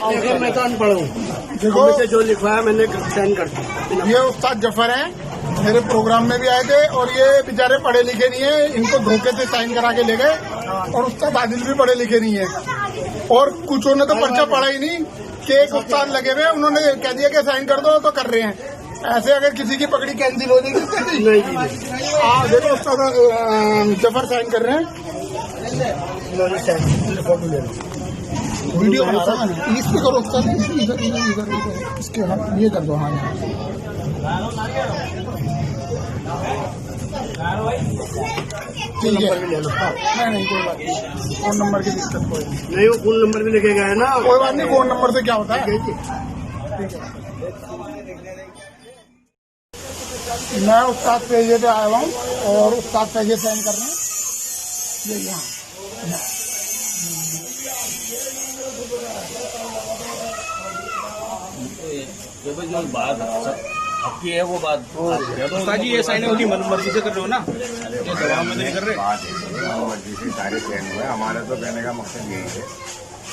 देखो मैं तो अनपढ़ हूँ, देखो मुझसे जो लिखवाया मैंने साइन कर दी। ये उस्ताद जफर है, मेरे प्रोग्राम में भी आए थे और ये बेचारे पढ़े लिखे नहीं है, इनको धोखे से साइन करा के ले गए। और उस्ताद आदिल भी पढ़े लिखे नहीं है और कुछों ने तो पर्चा पढ़ा ही नहीं कि एक उस्ताद लगे हुए, उन्होंने कह दिया कि साइन कर दो तो कर रहे हैं। ऐसे अगर किसी की पकड़ी कैंसिल हो जाएगी नहीं। देखो उस्ताद जफर साइन कर रहे हैं, फोटो ले लो। वीडियो बना रहा है, इस पे करो उस्ताद, इधर इसके हाँ ये कर दो। हाँ ठीक है, नहीं कोई बात नहीं, फोन नंबर की दिक्कत कोई नहीं, वो फोन नंबर भी लिखे गए है ना। कोई बात नहीं, फोन नंबर से क्या होता है। मैं उस्ताद पेजे पे आया हूँ और उस्ताद पेजे साइन कर रहे हैं। ये यहाँ जो बात आपकी है वो बात जी ये साइन उनकी मर्जी से कर रहे हो ना, ये दबाव में नहीं कर रहे। बात है मर्जी से सारे चयन हुए, हमारा तो कहने का मकसद यही है।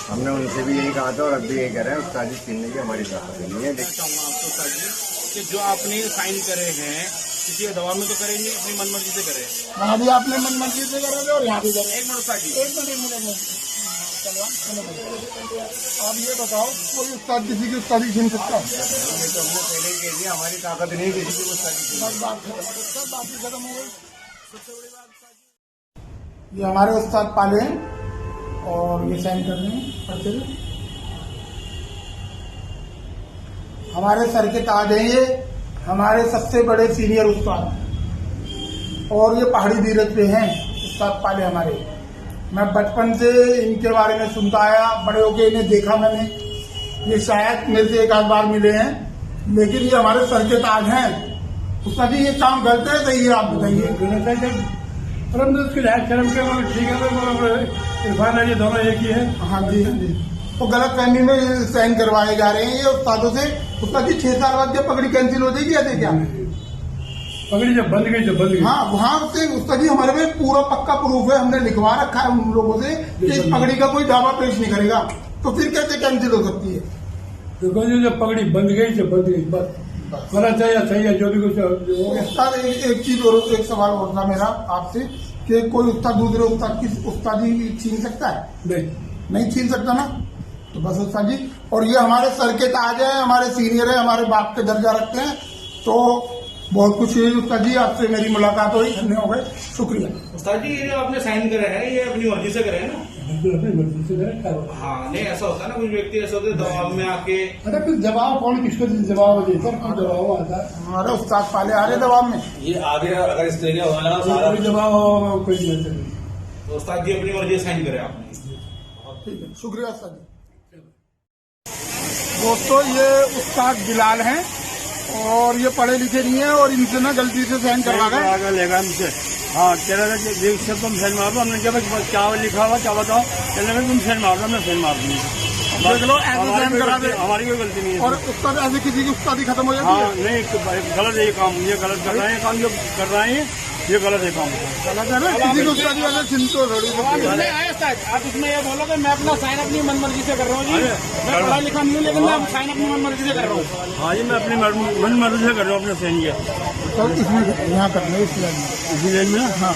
हमने उनसे भी यही कहा था और अब भी यही कह रहे हैं, उस्ताद जी छीनने की हमारी ताकत नहीं है। देखता हूँ आपको उस्ताद जी कि जो आपने साइन करे हैं किसी के दबाव में तो करेंगे, अपनी मन मर्जी से करे। वहाँ भी आपने मन मर्जी से करे थे और यहाँ भी करे। एक मिनट उस्ताद जी, एक मिनट आप ये बताओ, कोई उस्ताद किसी की उस्तादी छीन सकता है? तो हमने पहले ही कह दिया, हमारी ताकत नहीं किसी की उस्तादी छीनने की। बस बात खत्म हो गई। सबसे बड़ी बात, ये हमारे उस्ताद पाले हैं और ये साइन कर रहे हैं पर्चे पे। हमारे सर के ताज हैं ये, हमारे सबसे बड़े सीनियर उस्ताद और ये पहाड़ी धीरज पे हैं उस्ताद पाले हमारे। मैं बचपन से इनके बारे में सुनता आया, बड़े होके इन्हें देखा मैंने। ये शायद मेरे से एक आध बार मिले हैं, लेकिन ये हमारे सर के ताज हैं। उस्ताद जी ये काम गलत है सही है, आप बताइए। ठीक है, इरफान है, ये दोनों एक ही है। हाँ जी हाँ जी, तो गलत फहमी में साइन करवाए जा रहे हैं ये उस्तादों से। उस्ताद जी 6 साल बाद जब पकड़ी कैंसिल हो जाएगी ऐसे क्या? पगड़ी जब बंद गई तो बंद गई। हाँ वहाँ से उस्ताद जी हमारे में पूरा पक्का प्रूफ है, हमने लिखवा रखा है उन लोगों से कि इस पगड़ी का कोई दावा पेश नहीं करेगा, तो फिर कैसे कैंसिल हो सकती है? देखो जी जब पगड़ी बंद गई तो बंद गई, बस होना चाहिए सही है जो भी कुछ हो गया। उस्ताद एक चीज और, एक सवाल और था मेरा आपसे कि कोई उस्ताद दूसरे उस्ताद की उस्तादी छीन सकता है? नहीं छीन सकता ना, तो बस उस्ताद जी। और ये हमारे सर के ताज है, हमारे सीनियर है, हमारे बाप के दर्जा रखते हैं, तो बहुत कुछ हुई उस्ताद जी, आपसे मेरी मुलाकात हुई, धन्य हो गए, शुक्रिया। उस्ताद जी ये जो आपने साइन करे हैं ये अपनी मर्जी से करे हैं ना? अपनी मर्जी से करे। हाँ नहीं ऐसा होता है ना, कुछ व्यक्ति ऐसे होते हैं दबाव में आके। अरे फिर जवाब कौन किसको जवाब देता है? जवाब आता है हमारे उस्ताद पाले आ रहे दबाव में। ये आगे अगर इस तरीके होने लगा सारा जवाब कोई नहीं। तो उस्ताद जी अपनी मर्जी से साइन करे आपने। ठीक है, शुक्रिया उस्ताद जी। दोस्तों ये उस्ताद बिलाल हैं और ये पढ़े लिखे नहीं है और इनसे ना गलती से साइन करवा गए। आगे लेगा हमसे। हाँ कह रहा था कि देख सर तुम साइन मार दो, हमने कहा क्या लिखा हुआ क्या बताओ, कहने लगे तुम साइन मार दो, मैं साइन मार दूंगी। देख लो ऐसे साइन करा दे, हमारी कोई गलती नहीं है। और उस्ताद ऐसे किसी की उस्तादी खत्म हो जाती हाँ है। नहीं गलत है ये काम, ये गलत कर रहे हैं काम, जो कर रहे हैं ये गलत है काम। गलत है ना, किसी की उस्तादी वैसे चिंतो थोड़ी आप इसमें ये बोलो कि मैं अपना साइन अपनी मन मर्जी से कर रहा हूँ जी, मैं पढ़ा लिखा नहीं हूँ लेकिन मैं साइन अपनी मन मर्जी से कर रहा हूँ। हाँ जी मैं अपनी मन मर्जी से कर रहा हूँ अपने साइन किया। तो इसमें यहाँ करना है, इस लाइन में, इसी लाइन में। हाँ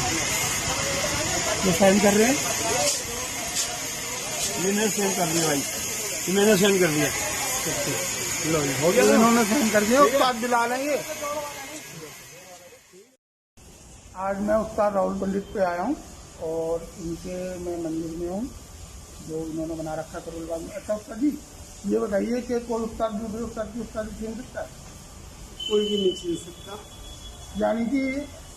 ये साइन कर रहे हैं, मैंने साइन कर दिया भाई, मैंने साइन कर दिया। हो गया, इन्होंने साइन कर दिया। उस्ताद बिलाल है ये। आज मैं उस्ताद राहुल पंडित पे आया हूँ और इनके मैं मंदिर में हूँ जो इन्होंने बना रखा है करोलबाग में। अच्छा उस्ताद जी ये बताइए कि कोई उस्ताद दूसरे उस्ताद की उस्तादी छीन सकता है? कोई भी नहीं छीन सकता। यानी कि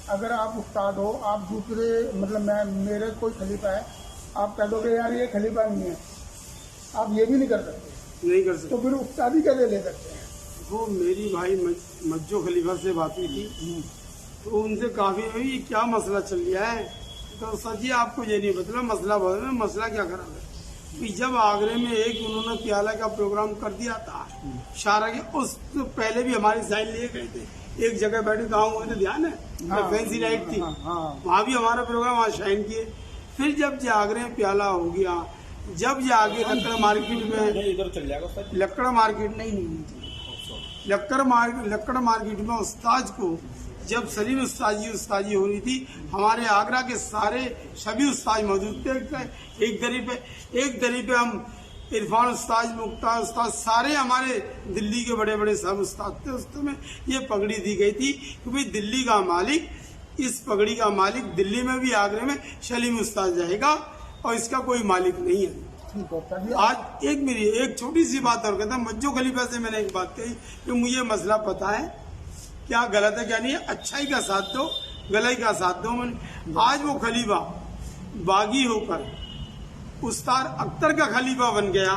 अगर आप उस्ताद हो, आप दूसरे मतलब मेरे कोई खलीफा है, आप कह दोगे यार ये खलीफा नहीं है, आप ये भी नहीं कर सकते? नहीं कर सकते। तो फिर उस्तादी कैसे ले सकते हैं? वो मेरी भाई मज्जो खलीफा से बात हुई थी, तो उनसे काफी भाई क्या मसला चल गया है, तो सर जी आपको ये नहीं बता मसला बहुत है। मसला क्या खराब है कि जब आगरे में एक उन्होंने प्याला का प्रोग्राम कर दिया था शारा के, उस तो पहले भी हमारी साइन लिए गए थे, एक जगह बैठे गाँव हुए थे, ध्यान है? फैंसी लाइट थी, वहाँ भी हमारा प्रोग्राम वहाँ शाइन किए। फिर जब जागरे में प्याला हो गया जब ये आगे लक्कड़ मार्केट में, इधर चल जाएगा उस्ताद जी। लक्कड़ मार्केट नहीं, लक्कड़ मार्केट में उस्ताद को जब सलीम उस्ताजी हो रही थी, हमारे आगरा के सारे सभी उस्ताद मौजूद थे। एक दरी पे हम इरफान उस्ताद, मुख्तार उस्ताद, सारे हमारे दिल्ली के बड़े बड़े सब उस्ताद थे। उस समय ये पगड़ी दी गई थी क्योंकि दिल्ली का मालिक, इस पगड़ी का मालिक दिल्ली में भी आगरे में सलीम उस्ताद रहेगा और इसका कोई मालिक नहीं है। आज एक छोटी सी बात और कहता हूँ, मज्जो खलीफा से मैंने एक बात कही कि मुझे मसला पता है क्या गलत है क्या नहीं है, अच्छाई का साथ दो, गलई का साथ दो। आज वो खलीफा बागी होकर उस्ताद अख्तर का खलीफा बन गया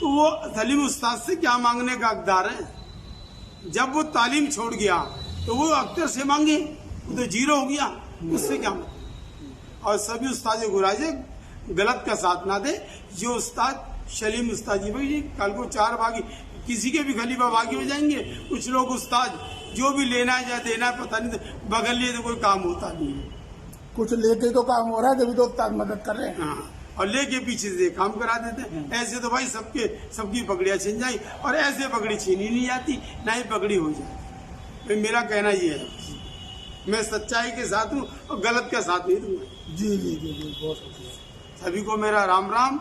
तो वो सलीम उस्ताद से क्या मांगने का हकदार है। जब वो तालीम छोड़ गया तो वो अख्तर से मांगे, वो तो जीरो हो गया, उससे क्या मांगे। और सभी उस्ताद गुराजे गलत का साथ ना दे। जो उस्ताद सलीम उस्ताद जी भाई कल को 4 बागी, किसी के भी खलीफा बागी हो जाएंगे। कुछ लोग उस्ताद जो भी लेना है या देना है पता नहीं, बगल लिए तो कोई काम होता नहीं है। कुछ लेके तो काम हो रहा है, तभी तो उस्ताद मदद कर रहे हैं। हाँ, और लेके पीछे से काम करा देते हैं। ऐसे तो भाई सबकी पगड़ियां छिन जाए, और ऐसे पगड़ी छीनी नहीं जाती, ना ही पगड़ी हो जाए। मेरा कहना ये है, मैं सच्चाई के साथ हूँ और गलत का साथ नहीं दूंगा। जी जी जी जी, बहुत शुक्रिया। सभी को मेरा राम राम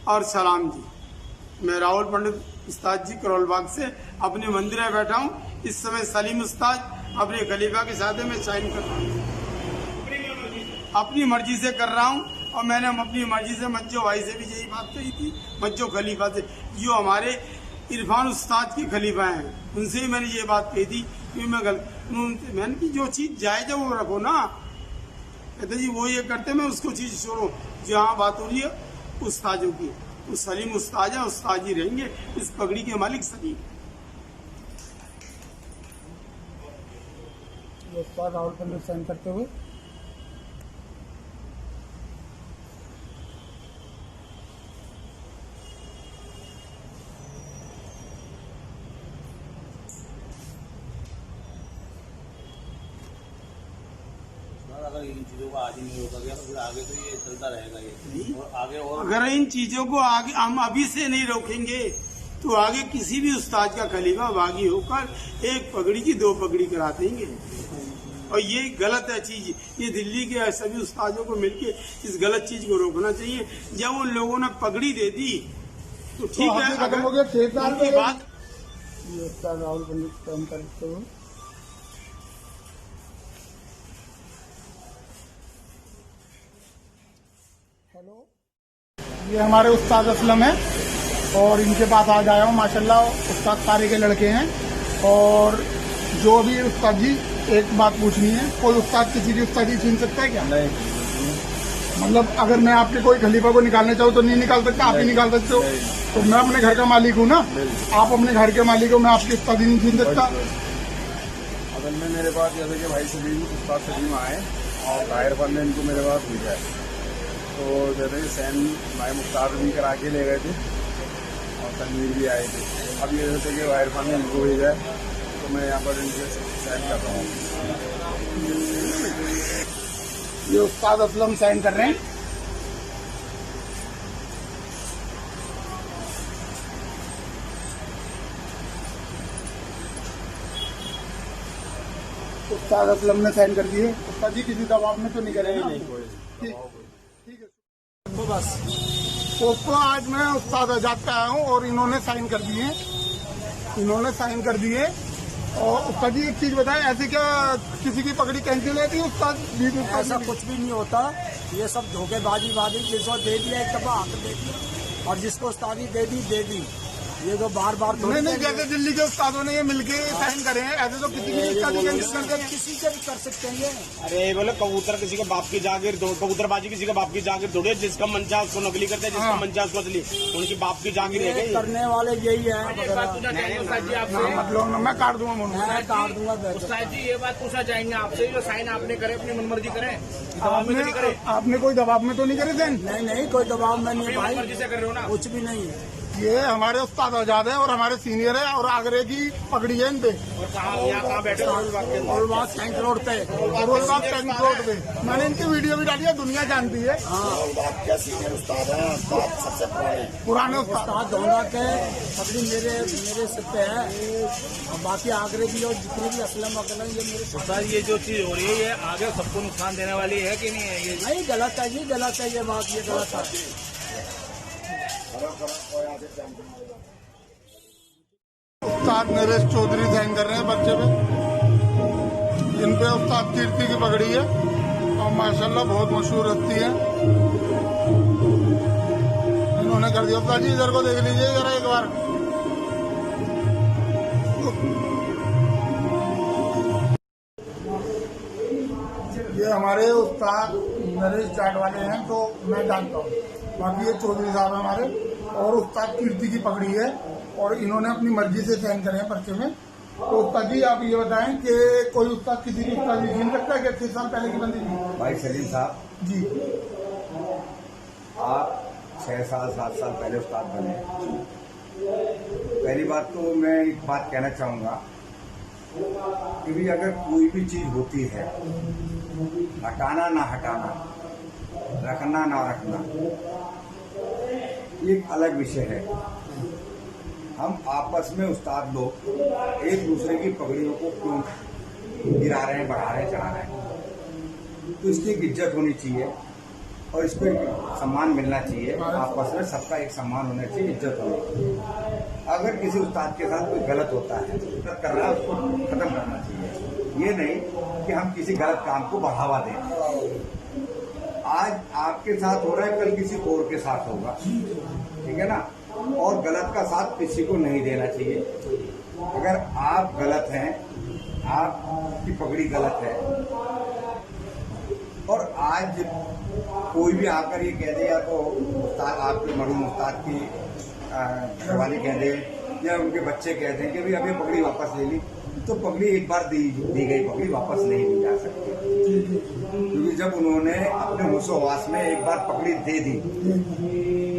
और सलाम जी। मैं राहुल पंडित उस्ताद जी करोल बाग से अपने मंदिर में बैठा हूँ। इस समय सलीम उस्ताद अपने खलीफा के साथ में साइन कर रहा हूँ, अपनी मर्जी से कर रहा हूँ। और मैंने अपनी मर्जी से मज्जो भाई से भी यही बात कही थी, मज्जो खलीफा से, जो हमारे इरफान उस्ताद के खलीफा हैं, उनसे ही मैंने ये बात कही थी कि मैंने की जो चीज़ जायज है वो रखो ना। कहते जी वो ये करते, मैं उसको चीज़ छोड़ो। जहाँ बात हो रही है उस्तादों की, वो सलीम उस्ताद है, उस्ताद ही रहेंगे। इस पगड़ी के मालिक सलीम। उस्ताद राहुल पंडित साइन करते हुए अगर इन चीजों को आज ही नहीं रोका गया तो फिर आगे तो ये चलता रहेगा ये, और आगे और अगर इन चीजों को आगे हम अभी से नहीं रोकेंगे तो आगे किसी भी उस्ताद का खलीफा बागी होकर एक पगड़ी की 2 पगड़ी करा देंगे। और ये गलत है चीज। ये दिल्ली के सभी उस्तादों को मिलके इस गलत चीज को रोकना चाहिए। जब उन लोगों ने पगड़ी दे दी तो ठीक है, खत्म हो गया 6 साल उनकी बात। ये उस्ताद राहुल पंडित साइन करते हुए हेलो, ये हमारे उस्ताद असलम है और इनके पास आज आया हूँ। माशाल्लाह उस्ताद सारे के लड़के हैं। और जो भी उस्ताद जी, एक बात पूछनी है, कोई उस्ताद किसी की उस्तादी छीन सकता है क्या? नहीं, मतलब अगर मैं आपके कोई खलीफा को निकालना चाहूँ तो नहीं निकाल सकता, आप ही निकाल सकते हो। तो मैं अपने घर का मालिक हूँ ना, आप अपने घर के मालिक हो, मैं आपकी उस्तादी नहीं छीन सकता। अगर में मेरे पास जैसे कि भाई सलीम, उस्ताद सलीम आए और ताहिर खान ने इनको मेरे पास भेजा है, तो जैसे कि सैन भाई मुख्तार भी करा के ले गए थे और तनवीर भी आए थे। अब ये जैसे कि ताहिर खान ने इनको भेजा है तो मैं यहाँ पर इनसे साइन कर रहा हूँ। ये उस्ताद असलम साइन कर रहे हैं। उस्ताद असलम ने साइन कर दिए। उस्ताद जी किसी दबाव में तो नहीं करेंगे? नहीं, कोई ठीक है। तो बस तो आज मैं उस्ताद आजाद पे आया हूँ और इन्होंने साइन कर दिए, और उस्ताद जी एक चीज बताएं, ऐसे क्या किसी की पगड़ी कैंसिल रहती है उस्ताद? ऐसा कुछ भी नहीं होता, ये सब धोखेबाजी जिसको दे दिया एक दफा हक दे दिया, और जिसको उस्तादी दे दी, ये तो बार बार नहीं, जैसे दिल्ली के उस्तादों ने ये मिलके साइन करे हैं, ऐसे तो किसी की उस्तादी कैंसिल कर दें। किसी के भी कर सकते हैं ये। अरे बोले कबूतर किसी के बाप की जागीर, कबूतरबाजी किसी के बाप की जागीर थोड़ी, जिसका मन चाहे उसको नकली करते हैं, जिसका मन चाहे उसको असली, उनकी बाप की जागीर है। करने वाले यही है। मतलब मैं काट दूंगा, मैं काट दूंगा। उस्ताद जी ये बात पूछना चाहेंगे आपसे, जो साइन आपने करे अपनी मनमर्जी करें, आपने कोई दबाव में तो नहीं करे साइन? नहीं, कोई दबाव में नहीं भाई, मर्जी से कर रहे हो ना? कुछ भी नहीं है। ये हमारे उस्ताद आजाद है और हमारे सीनियर है और आगरे की पगड़ी है इन पे। यहाँ बैठे और वहाँ टैंक रोड पे और टैंक रोड पे मैंने इनकी वीडियो भी डाली है, दुनिया जानती है। पुराने उस्ताद दोनों के पगड़ी मेरे सिर पे है और बाकी आगरे की और जितने भी असलम वगैरह ये मेरे सर ये जो चीज हो रही है ये आगे सबको नुकसान देने वाली है कि नहीं है? ये नहीं, गलत है, ये गलत है, ये बात ये गलत है। उस्ताद नरेश चौधरी साइन कर रहे हैं पर्चे पे। इन पे उस्ताद कीर्ति की पगड़ी है और माशाल्लाह बहुत मशहूर हस्ती है। इन्होंने कर दिया। उस्ताद जी इधर को देख लीजिए जरा एक बार। ये हमारे उस्ताद नरेश जाट वाले हैं तो मैं जानता हूँ, बाकी ये चौधरी साहब हमारे और उस्ताद कीर्ति की पगड़ी है और इन्होंने अपनी मर्जी से साइन करे हैं पर्चे में। तो उस्ताद जी आप ये बताएं कि कोई उस्ताद किसी की उस्ताद छीन सकता है कि 6 साल पहले की बंदी थी? भाई सलीम साहब जी, आप 6 साल 7 साल पहले उस्ताद बने। पहली बात तो मैं एक बात कहना चाहूँगा कि भी अगर कोई भी चीज़ होती है, हटाना ना हटाना, रखना ना रखना, ये एक अलग विषय है। हम आपस में उस्ताद लोग एक दूसरे की पगड़ियों को क्यों गिरा रहे हैं, बढ़ा रहे हैं, चढ़ा रहे हैं? तो इसकी एक इज्जत होनी चाहिए और इसको एक सम्मान मिलना चाहिए। आपस में सबका एक सम्मान होना चाहिए, इज्जत होनी चाहिए। अगर किसी उस्ताद के साथ कोई गलत होता है, गलत कर रहा है, उसको खत्म करना चाहिए। ये नहीं कि हम किसी गलत काम को बढ़ावा दें। आज आपके साथ हो रहा है, कल किसी और के साथ होगा, ठीक है ना? और गलत का साथ किसी को नहीं देना चाहिए। अगर आप गलत हैं, आपकी पगड़ी गलत है और आज कोई भी आकर ये कह दे, या तो उस्ताद आपके मरहूम उस्ताद की घरवाली कह दे या उनके बच्चे कह दें कि भाई अभी पगड़ी वापस ले ली, तो पगड़ी एक बार दी गई पगड़ी वापस नहीं दी जा सकती, क्योंकि जब उन्होंने अपने होशोहवास में एक बार पगड़ी दे दी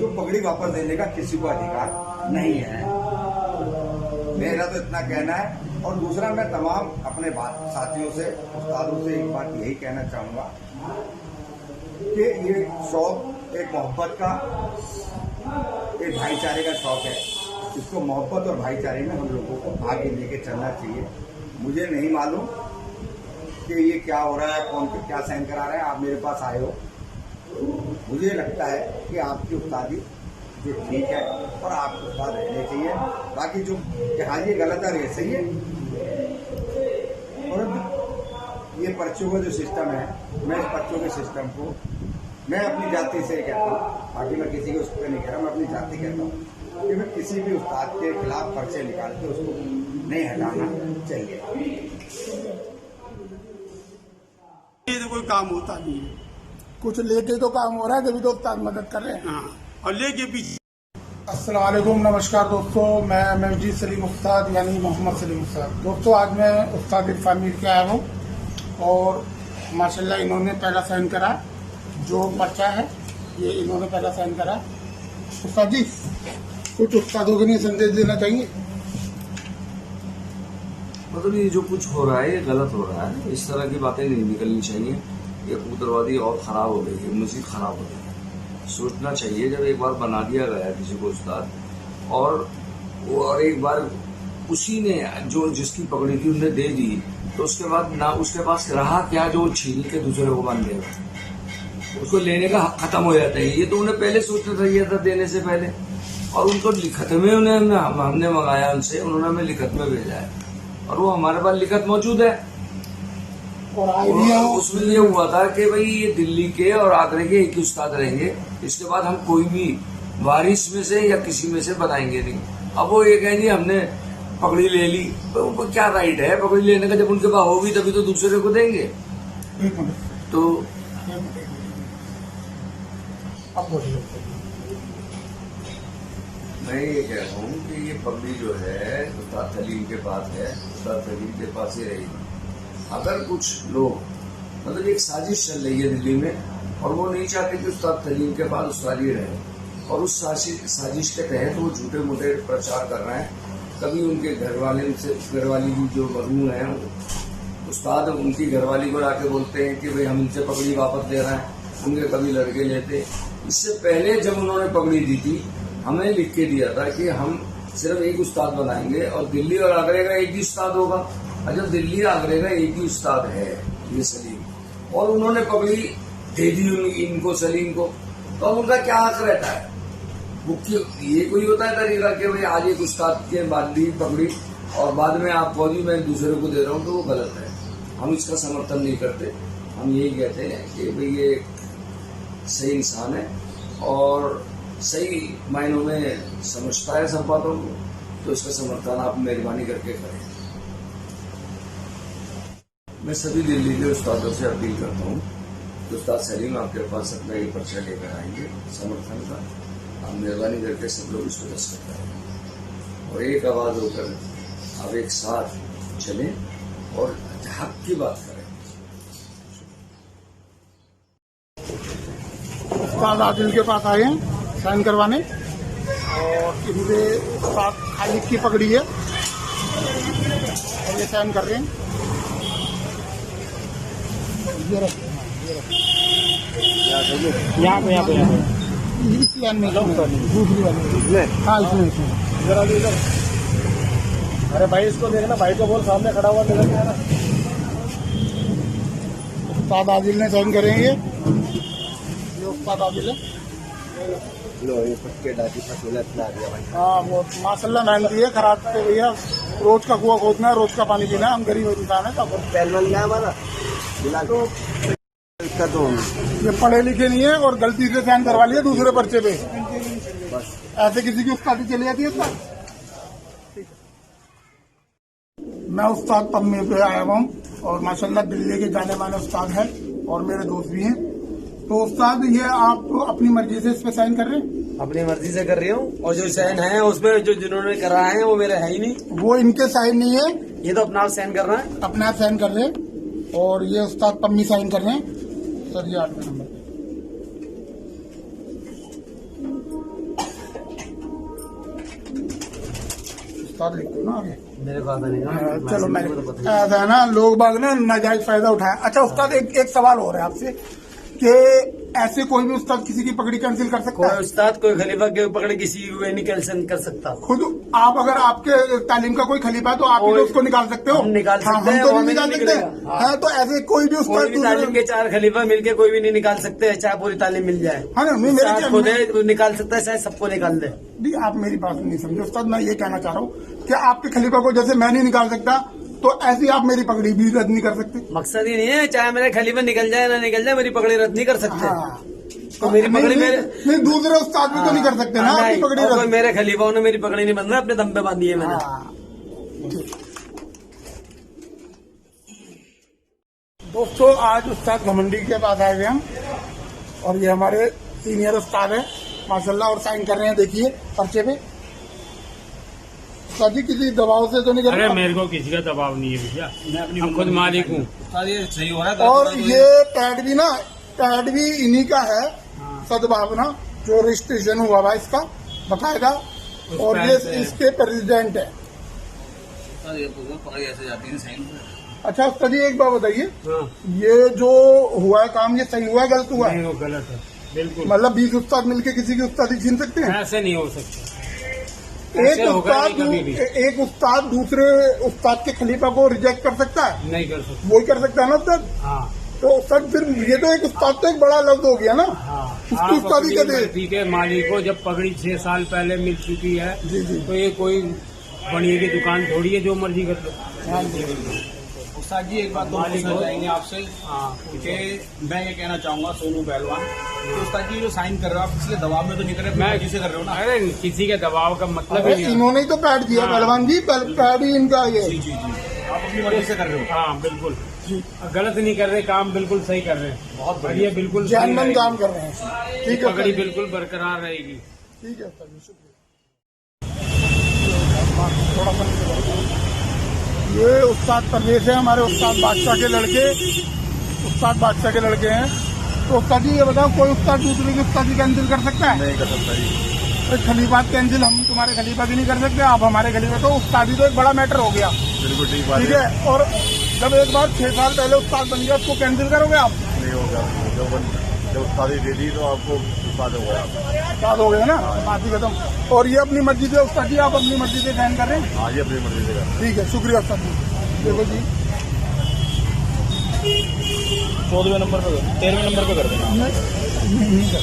तो पगड़ी वापस देने का किसी को अधिकार नहीं है। मेरा तो इतना कहना है। और दूसरा, मैं तमाम अपने साथियों से, उस्तादों से एक बात यही कहना चाहूँगा कि ये शौक एक मोहब्बत का, एक भाईचारे का शौक है। इसको मोहब्बत और भाईचारे में हम लोगों को आगे लेके चलना चाहिए। मुझे नहीं मालूम कि ये क्या हो रहा है, कौन क्या साइन करा रहा है। आप मेरे पास आए हो, मुझे लगता है कि आपकी उस्तादी जो ठीक है और आपको उस्ताद रहने चाहिए। बाकी जो हाँ ये गलत है, ये सही है। और ये पर्चों का जो सिस्टम है, मैं इस पर्चों के सिस्टम को मैं अपनी जाति से कहता हूँ, बाकी मैं किसी को उस पर नहीं कह रहा, मैं अपनी जाति कहता हूँ कि मैं किसी भी उस्ताद के खिलाफ पर्चे निकाल के उसको नहीं हटाना चाहिए। ये तो कोई काम होता नहीं है, कुछ लेके तो काम हो रहा है, तभी तो उस्ताद मदद कर रहे हैं। हाँ, और लेके पीछे। अस्सलाम वालेकुम, नमस्कार दोस्तों, मैं मस्जिद सलीम उस्ताद यानी मोहम्मद सलीम उस्ताद। दोस्तों आज मैं उस्ताद इरफान मीर के आया हूँ और माशाल्लाह इन्होंने पहला साइन करा, जो पर्चा है ये इन्होंने पहला साइन करा। उस्ताद जी कुछ उस्तादों के लिए संदेश देना चाहिए? मतलब ये जो कुछ हो रहा है ये गलत हो रहा है, इस तरह की बातें नहीं निकलनी चाहिए। ये कबूतरबाजी और खराब हो गई है, मजीद खराब हो गई है। सोचना चाहिए, जब एक बार बना दिया गया है किसी को उस्ताद और एक बार उसी ने जो जिसकी पकड़ी थी उन्हें दे दी, तो उसके बाद ना उसके पास रहा क्या जो छीन के दूसरे को बांध देगा, उसको लेने का हक खत्म हो जाता है। ये तो उन्हें पहले सोचना चाहिए था देने से पहले, और उनको लिखत में हमने मंगाया उनसे, उन्होंने हमें लिखत में भेजा है और वो हमारे पास लिखत मौजूद है। और उसमें ये हुआ था कि भाई ये दिल्ली के और आगरे के एक ही उस्ताद रहेंगे, इसके बाद हम कोई भी वारिस में से या किसी में से बनाएंगे नहीं। अब वो ये कहेंगे हमने पगड़ी ले ली, तो उनको क्या राइट है पगड़ी लेने का? जब उनके पास होगी तभी तो दूसरे को देंगे। तो अब बोलिए। मैं ये कह रहा हूँ कि ये पगड़ी जो है उस्ताद सलीम के पास है, उस्ताद सलीम के पास ही रहेगी। अगर कुछ लोग मतलब एक साजिश चल रही है दिल्ली में और वो नहीं चाहते कि उस्ताद सलीम के पास उस्तादी रहे, और उस साजिश के तहत वो झूठे मूठे प्रचार कर रहे हैं। कभी उनके घरवाली की जो मरहूम है उस्ताद, उनकी घरवाली को आके बोलते हैं कि भाई हम इनसे पगड़ी वापस ले रहे हैं, उनके कभी लड़के लेते। इससे पहले जब उन्होंने पगड़ी दी थी, हमें लिख के दिया था कि हम सिर्फ एक उस्ताद बनाएंगे और दिल्ली और आगरे का एक ही उस्ताद होगा। और जब दिल्ली आगरे का एक ही उस्ताद है ये सलीम, और उन्होंने पगड़ी दे दी इनको सलीम को, तो अब उनका क्या हक रहता है? ये कोई होता है तरीका कि भाई आज एक उस्ताद के बाद दी पगड़ी और बाद में आप फौजी मैं दूसरे को दे रहा हूँ, तो वो गलत है। हम इसका समर्थन नहीं करते। हम यही कहते हैं कि भाई ये सही इंसान है और सही मायनों में समझता है सब बातों को, तो इसका समर्थन आप मेहरबानी करके करें। मैं सभी दिल्ली के उस्तादों से अपील करता हूँ कि उस्ताद सलीम आपके पास अपना ये पर्चा लेकर आएंगे समर्थन का, आप मेहरबानी करके सब लोग इसको दस्तखत करें और एक आवाज होकर आप एक साथ चलें और हक की बात करें। उस्ताद आदिल के पास आए हैं साइन करवाने और इनके साथ खालिद की पगड़ी है और ये साइन कर रहे हैं। ये रखो, यहाँ पे इस लाइन में दूसरी वाली। हाँ इसमें जरा इधर। अरे भाई इसको देखना, भाई को बोल सामने खड़ा हुआ नजर नहीं आ रहा। उस्ताद आदिल ने साइन करेंगे। ये उस्ताद आदिल है। हाँ वो माशाल्लाह मेहनती है, खराब से भैया रोज का कुआं खोदना है, रोज का पानी पीना है। हम गरीब इंसान है, पहलवान क्या हमारा तो ये पढ़े लिखे नहीं है और गलती से साइन करवा लिया दूसरे पर्चे पे। ऐसे किसी की उस्तादी चली जाती है। मैं उस्ताद पम्मे पे आया हुआ हूँ और माशाल्लाह दिल्ली के जाने माने उस्ताद हैं और मेरे दोस्त भी हैं। तो उस्ताद ये आप अपनी मर्जी से इस पे साइन कर रहे हैं? अपनी मर्जी से कर रही हूँ और जो साइन है उसमें जो जिन्होंने करा है वो मेरे है ही नहीं। वो इनके साइन नहीं है, ये तो अपना आप साइन कर रहा है, अपने आप साइन कर रहे हैं। और ये उस्ताद पम्मी साइन कर रहे हैं। सर ये 8वें नंबर उस्ताद लिख दो ना आगे। मेरे पास नहीं। चलो मैं ऐसा है ना, लोग बाग ना नाजायज फायदा उठाए। अच्छा उस्ताद एक सवाल हो रहा है आपसे कि ऐसे कोई भी उस्ताद किसी की पगड़ी कैंसिल कर सकता है? कोई उस्ताद कोई खलीफा के पकड़ किसी को नहीं कैंसिल कर सकता। खुद आप अगर आपके तालीम का कोई खलीफा है तो आप ही तो उसको निकाल सकते हो। हम निकाल सकते हैं, हम तो नहीं निकाल सकते। हाँ तो ऐसे कोई भी उस्ताद तालीम के 4 खलीफा मिलके कोई भी नहीं निकाल सकते, चाहे पूरी तालीम मिल जाए। हाँ ना, मेरे निकाल सकता है, चाहे सबको निकाल दे। आप मेरी बात नहीं समझे उस्ताद। मैं ये कहना चाह रहा हूँ कि आपके खलीफा को जैसे मैं नहीं निकाल सकता तो ऐसे आप मेरी पगड़ी भी रद्द नहीं कर सकते। मकसद ही नहीं है, चाहे मेरे खलीफा निकल जाए ना निकल जाए, मेरी पगड़ी रद्द नहीं कर सकते। हाँ। तो मेरी पगड़ी मेरे नहीं, दूसरे उस्ताद भी तो नहीं कर सकते ना आपकी पगड़ी रद्द। मेरे खलीफाओं ने मेरी पगड़ी नहीं बंध रहा, अपने दम पे बांधी है मैंने। दोस्तों आज उस्ताद घमंडी के पास आए हुए हम और ये हमारे सीनियर उस्ताद है माशाल्लाह और साइन कर रहे हैं। देखिए पर्चे पे। सभी किसी दबाव से तो नहीं कर रहे? अरे मेरे को किसी का दबाव नहीं है भैया, मैं अपनी खुद मालिक हूँ। सही हो रहा है। और ये पैड भी इन्हीं का है, सद्भावना जो रजिस्ट्रेशन हुआ हुआ इसका बताएगा। और ये इसके प्रेसिडेंट है। पकड़ी ऐसे जाती है साइन। अच्छा उस्ताद एक बात बताइए, ये जो हुआ है काम ये सही हुआ है गलत हुआ है? नहीं, वो गलत है बिल्कुल। मतलब 20 उस्ताद मिलके किसी की उस्तादी छीन सकते हैं? ऐसे नहीं हो सकता। एक उस्ताद दूसरे उस्ताद के खलीफा को रिजेक्ट कर सकता है? नहीं कर सकता। वही कर सकता है ना उस्ताद? हाँ। तो उस्ताद फिर ये तो एक उस्ताद तो एक बड़ा लफ्ज हो गया ना। हाँ। उसकी उस्तादी कहते हैं। ठीक है, मालिक को जब पगड़ी 6 साल पहले मिल चुकी है तो ये कोई बनिए की दुकान थोड़ी है जो मर्जी कर लो। उस्ताद जी एक बात तो पूछना चाहेंगे आपसे कि मैं ये कहना चाहूंगा सोनू पहलवान, तो उस्ताद जी जो साइन कर रहे हो आप इसलिए दबाव में तो नहीं कर रहे, मैं किसी कर रहे हो ना? अरे किसी के दबाव का मतलब ही नहीं। इन्होंने ही तो पैड दिया पहलवान जी, पैड ही इनका ये। जी आप अपनी मर्जी से कर रहे हो। हाँ बिल्कुल गलत नहीं कर रहे, काम बिल्कुल सही कर रहे हैं। बहुत बढ़िया, बिल्कुल जानमन काम कर रहे हैं। ठीक है, पगड़ी बिल्कुल बरकरार रहेगी। ठीक है उस्ताद जी, शुक्रिया। थोड़ा सा ये उस्ताद परवेज है, हमारे उस्ताद बादशाह के लड़के, उस्ताद बादशाह के लड़के हैं तो उस्ताद जी ये बताओ, कोई उस्ताद दूसरे की उस्तादी कैंसिल कर सकता है? नहीं कर सकता जी। तो खलीफात कैंसिल हम तुम्हारे खलीफा की नहीं कर सकते, आप हमारे खलीफा। तो उस्तादी तो एक बड़ा मैटर हो गया, बिल्कुल ठीक बात ठीक है। और जब एक बार 6 साल पहले उस्ताद बन गया, उसको कैंसिल करोगे आप? नहीं होगा। जब उस्तादी दे दी तो आपको उस्ताद हो गया, उस्ताद हो गया ना, बात ही खत्म। और ये अपनी मर्जी से उस्ताद जी, आप अपनी मर्जी से साइन कर रहे हैं? हाँ जी, अपनी मर्जी से। ठीक है, शुक्रिया उस्ताद जी। देखो जी 14वें नंबर पे 13वें नंबर पे कर देना। नहीं कर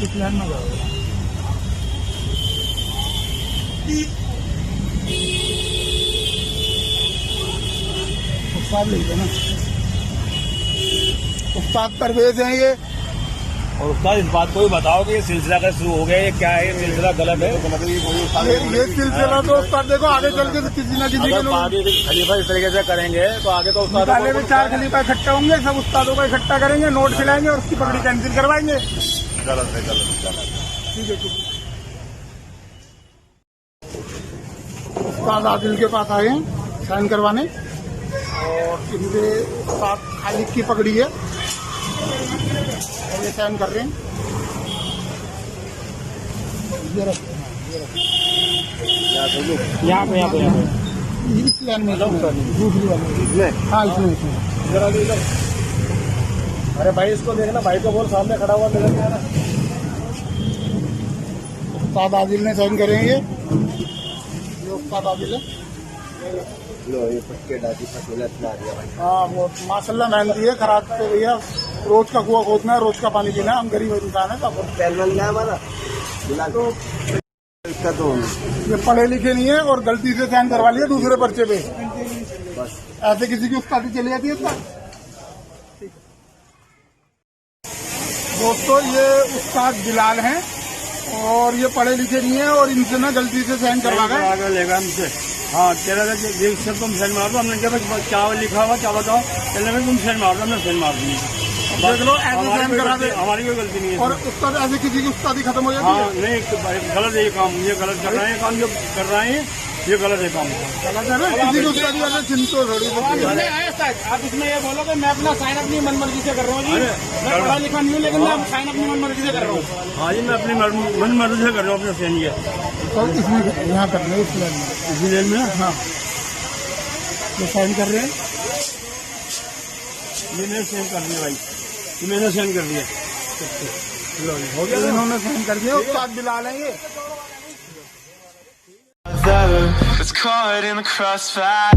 इस लाइन में जाओ। उस्ताद लिख देना, उस्ताद परवेज हैं ये। और उस्ताद इस बात को भी बताओ कि ये सिलसिला का शुरू हो गया, ये क्या है, ये सिलसिला गलत है। ये सिलसिला तो उस्ताद देखो आगे चल के किसी न किसी अगर आगे खलीफा इस तरीके से करेंगे तो आगे तो उस्ताद पहले भी 4 खलीफा इकट्ठा होंगे, सब उस्तादों को इकट्ठा करेंगे, नोट खिलाएंगे और उसकी पगड़ी कैंसिल करवाएंगे। गलत है, गलत। ठीक है, उस्ताद आदिल के पास आए हैं साइन करवाने, और इनके साथ खालिद की पगड़ी है और ये साइन कर रहे हैं। ये रख, यहाँ पे इस लाइन में दूसरी वाली। हाँ, इसमें अरे भाई इसको देखना, भाई को बोल सामने खड़ा हुआ नजर नहीं आ रहा। उस्ताद आदिल ने साइन करेंगे, ये उस्ताद आदिल है। हाँ, वो माशाल्लाह मेहनती है, खराब तो भैया रोज का कुआं खोदना है, रोज का पानी पीना है, हम गरीब इंसान है। तो ये पढ़े लिखे नहीं है और गलती से साइन करवा लिया दूसरे पर्चे पे, ऐसे किसी की उस्तादी चली जाती है। दोस्तों ये उस्ताद बिलाल हैं और ये पढ़े लिखे नहीं है और इनसे ना गलती से साइन करवा गए। आगे लेगा हमसे। हाँ, तेरा सब तुम साइन मार दो, हमने क्या क्या लिखा हुआ क्या बताओ, चलने में तुम साइन मार दो, हमने साइन मार दी। देख लो ऐसे साइन करा दे, हमारी कोई गलती नहीं है। और उस्ताद ऐसे किसी की उस्तादी खत्म हो जाती है। हाँ, नहीं गलत है ये काम, ये गलत कर रहे हैं, काम जो कर रहे हैं ये गलत है काम। गलत है ना, किसी की उस्तादी ऐसे चिंतो थोड़ी आप इसमें ये बोलो कि मैं अपना साइन अपनी मन मर्जी से कर रहा हूँ जी, मैं पढ़ा लिखा नहीं हूँ, लेकिन मैं साइन अपनी मन मर्जी से कर रहा हूँ। हाँ जी, मैं अपनी मन मर्जी से कर रहा हूँ अपने साइन। ये और इसमें यहाँ कर रहे हैं, इस लाइन में, इसी लेन में। हाँ ये साइन कर रहे हैं। ये मैंने साइन कर दिया भाई, ये मैंने साइन कर दिया। हो गया, इन्होंने साइन कर दिया। उस्ताद बिलाल हैं ये। It's caught in the crossfire.